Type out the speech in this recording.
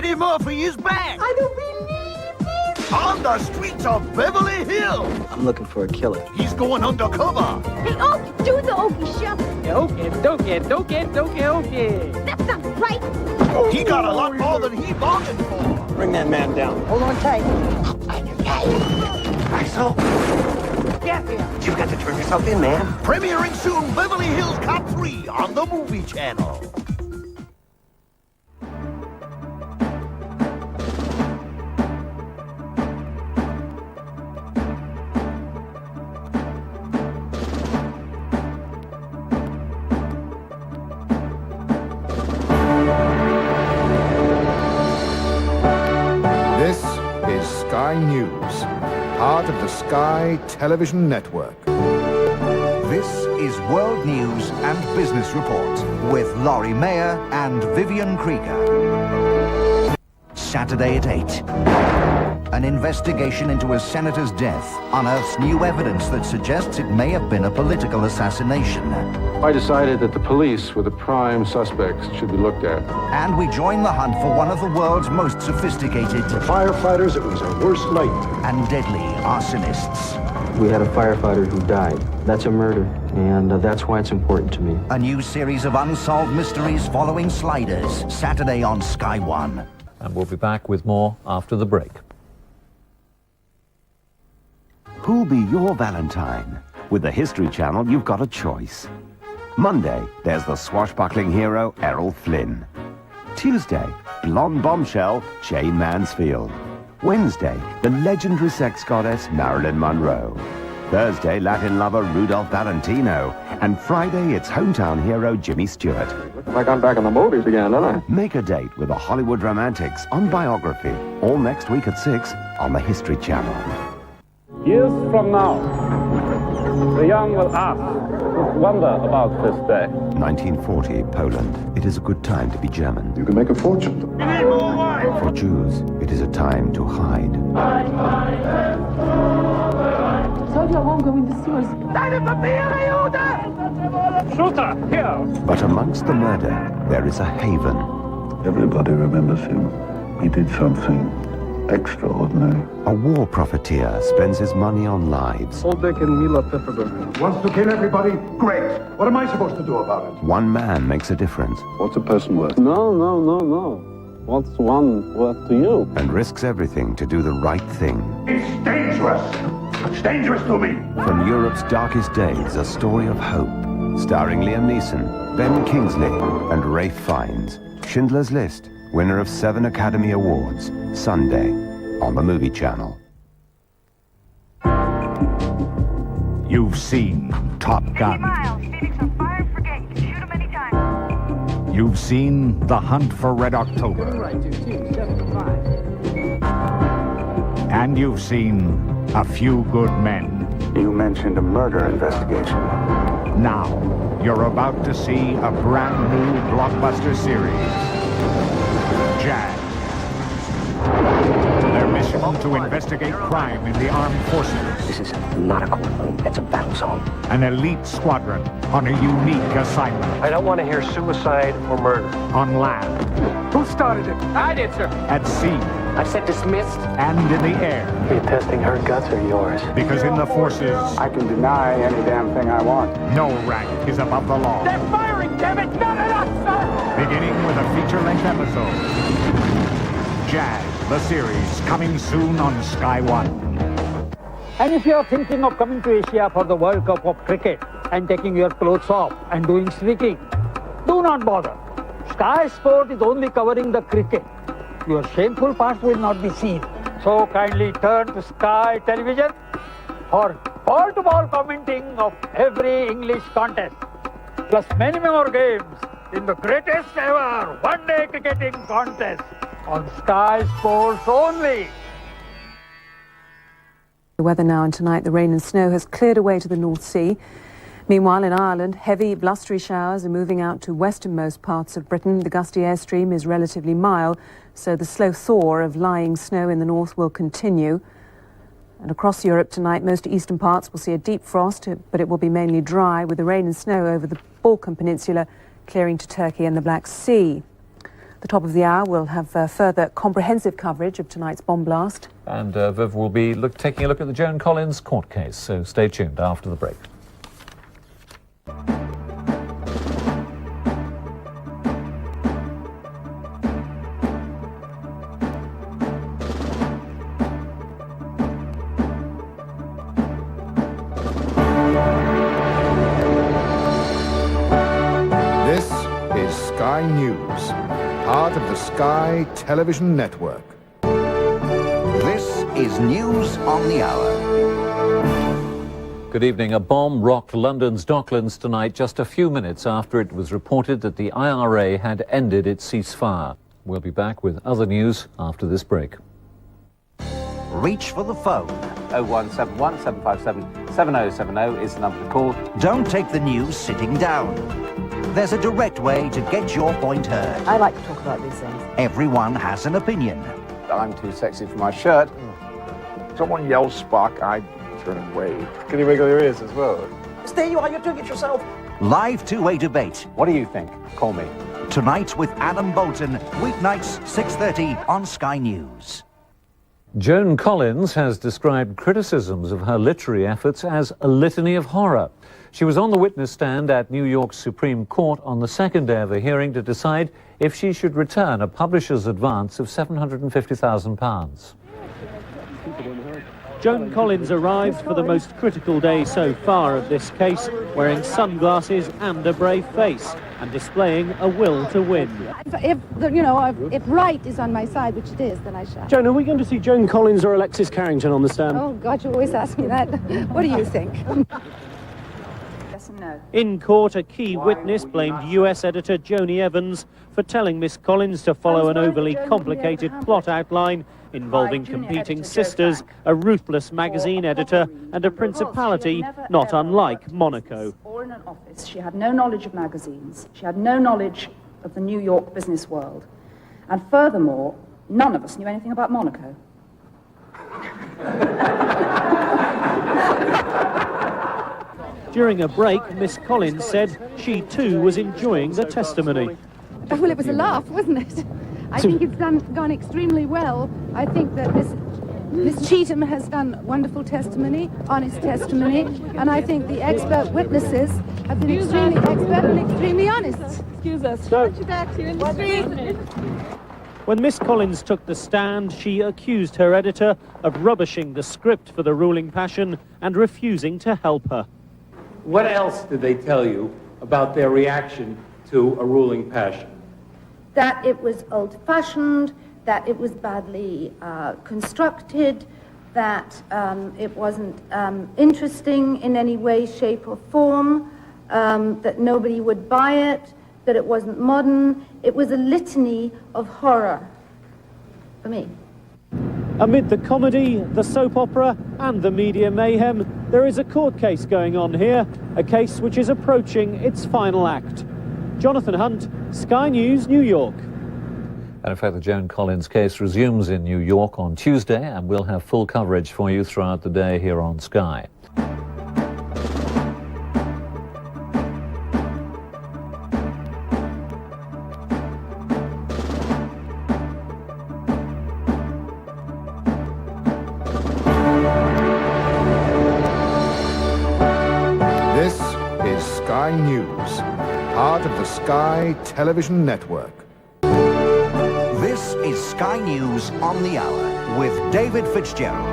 Eddie Murphy is back! I don't believe it! On the streets of Beverly Hills! I'm looking for a killer. He's going undercover! Hey, Okie, do the Okie shuffle. Okay. That's not right. He got a lot more than he bargained for! Bring that man down. Hold on tight. Axel? Get here. You've got to turn yourself in, man. Premiering soon, Beverly Hills Cop 3 on the Movie Channel. This is Sky News, part of the Sky Television Network. This is World News and Business Report with Laurie Mayer and Vivian Krieger. Saturday at 8. An investigation into a senator's death unearths new evidence that suggests it may have been a political assassination. I decided that the police were the prime suspects should be looked at. And we join the hunt for one of the world's most sophisticated For firefighters, it was our worst night. and deadly arsonists. We had a firefighter who died. That's a murder, and that's why it's important to me. A new series of unsolved mysteries following Sliders, Saturday on Sky One. And we'll be back with more after the break. Who'll be your Valentine? With the History Channel, you've got a choice. Monday, there's the swashbuckling hero Errol Flynn. Tuesday, blonde bombshell Jane Mansfield. Wednesday, the legendary sex goddess Marilyn Monroe. Thursday, Latin lover Rudolph Valentino. And Friday, it's hometown hero Jimmy Stewart. Looks like I'm back in the movies again, don't I? Make a date with the Hollywood romantics on Biography, all next week at 6 on the History Channel. Years from now, the young will ask, will wonder about this day. 1940, Poland. It is a good time to be German. You can make a fortune. For Jews, it is a time to hide. Told you I won't go in the sewers. Shooter, here! But amongst the murder, there is a haven. Everybody remembers him. He did something extraordinary. A war profiteer spends his money on lives. Oldbeck and Mila Pepperberg. Wants to kill everybody? Great. What am I supposed to do about it? One man makes a difference What's a person worth? No. What's one worth to you? and risks everything to do the right thing. It's dangerous. It's dangerous to me. From Europe's darkest days, a story of hope. Starring Liam Neeson, Ben Kingsley, and Ralph Fiennes. Schindler's List, winner of 7 Academy Awards. Sunday on the Movie Channel. You've seen Top Gun. You've seen The Hunt for Red October. And you've seen A Few Good Men. You mentioned a murder investigation. Now, you're about to see a brand new blockbuster series. Jag. Their mission to investigate crime in the armed forces. This is not a courtroom. It's a battle zone. An elite squadron on a unique assignment. I don't want to hear suicide or murder. On land. Who started it? I did, sir. At sea. I said dismissed. And in the air. Are you testing her guts or yours? Because in the forces, I can deny any damn thing I want. no rank is above the law. They're firing, damn it! Not enough, sir! Beginning with a feature-length episode. Jag, the series, coming soon on Sky One. And if you are thinking of coming to Asia for the World Cup of cricket and taking your clothes off and doing sneaking, do not bother. Sky Sport is only covering the cricket. Your shameful past will not be seen. So kindly turn to Sky Television for ball-to-ball commenting of every English contest, plus many more games in the greatest ever one-day cricketing contest on Sky Sports only. The weather now, and tonight the rain and snow has cleared away to the North Sea. Meanwhile, in Ireland, heavy blustery showers are moving out to westernmost parts of Britain. The gusty airstream is relatively mild, so the slow thaw of lying snow in the north will continue. And across Europe tonight, most eastern parts will see a deep frost, but it will be mainly dry, with the rain and snow over the Balkan Peninsula clearing to Turkey and the Black Sea. The top of the hour will have further comprehensive coverage of tonight's bomb blast. And Viv will be taking a look at the Joan Collins court case, so stay tuned after the break. This is Sky News, part of the Sky Television Network. This is News on the Hour. Good evening. A bomb rocked London's Docklands tonight, just a few minutes after it was reported that the IRA had ended its ceasefire. We'll be back with other news after this break. Reach for the phone. 0171 757 7070 is the number to call. Don't take the news sitting down. There's a direct way to get your point heard. I like to talk about these things. Everyone has an opinion. I'm too sexy for my shirt. Someone yells Spock, I turn and wave. Can you wiggle your ears as well? Stay you are, you're doing it yourself. Live two-way debate. What do you think? Call me. Tonight with Adam Bolton, weeknights 6:30 on Sky News. Joan Collins has described criticisms of her literary efforts as a litany of horror. She was on the witness stand at New York's Supreme Court on the second day of the hearing to decide if she should return a publisher's advance of £750,000. Joan Collins arrived for the most critical day so far of this case, wearing sunglasses and a brave face, and displaying a will to win. If right is on my side, which it is, then I shall. Joan, are we going to see Joan Collins or Alexis Carrington on the stand? Oh, God, you always ask me that. What do you think? Yes and no. In court, a key witness blamed US editor Joni Evans for telling Miss Collins to follow an overly complicated plot outline involving competing sisters, a ruthless magazine editor, and a principality not unlike Monaco. Or in an office. She had no knowledge of magazines. She had no knowledge of the New York business world. And furthermore, none of us knew anything about Monaco. During a break, Miss Collins said she too was enjoying the testimony. Well, it was a laugh, wasn't it? I think it's gone extremely well. I think that Miss Cheetham has done wonderful testimony, honest testimony, and I think the expert witnesses have been extremely expert and extremely honest. Excuse us. Watch your back, you're in the street. When Miss Collins took the stand, she accused her editor of rubbishing the script for The Ruling Passion and refusing to help her. What else did they tell you about their reaction to A Ruling Passion? That it was old-fashioned, that it was badly constructed, that it wasn't interesting in any way, shape, or form, that nobody would buy it, that it wasn't modern. It was a litany of horror for me. Amid the comedy, the soap opera, and the media mayhem, there is a court case going on here, a case which is approaching its final act. Jonathan Hunt, Sky News, New York. And in fact, the Joan Collins case resumes in New York on Tuesday, and we'll have full coverage for you throughout the day here on Sky. This is Sky News, part of the Sky Television Network. This is Sky News on the Hour with David Fitzgerald.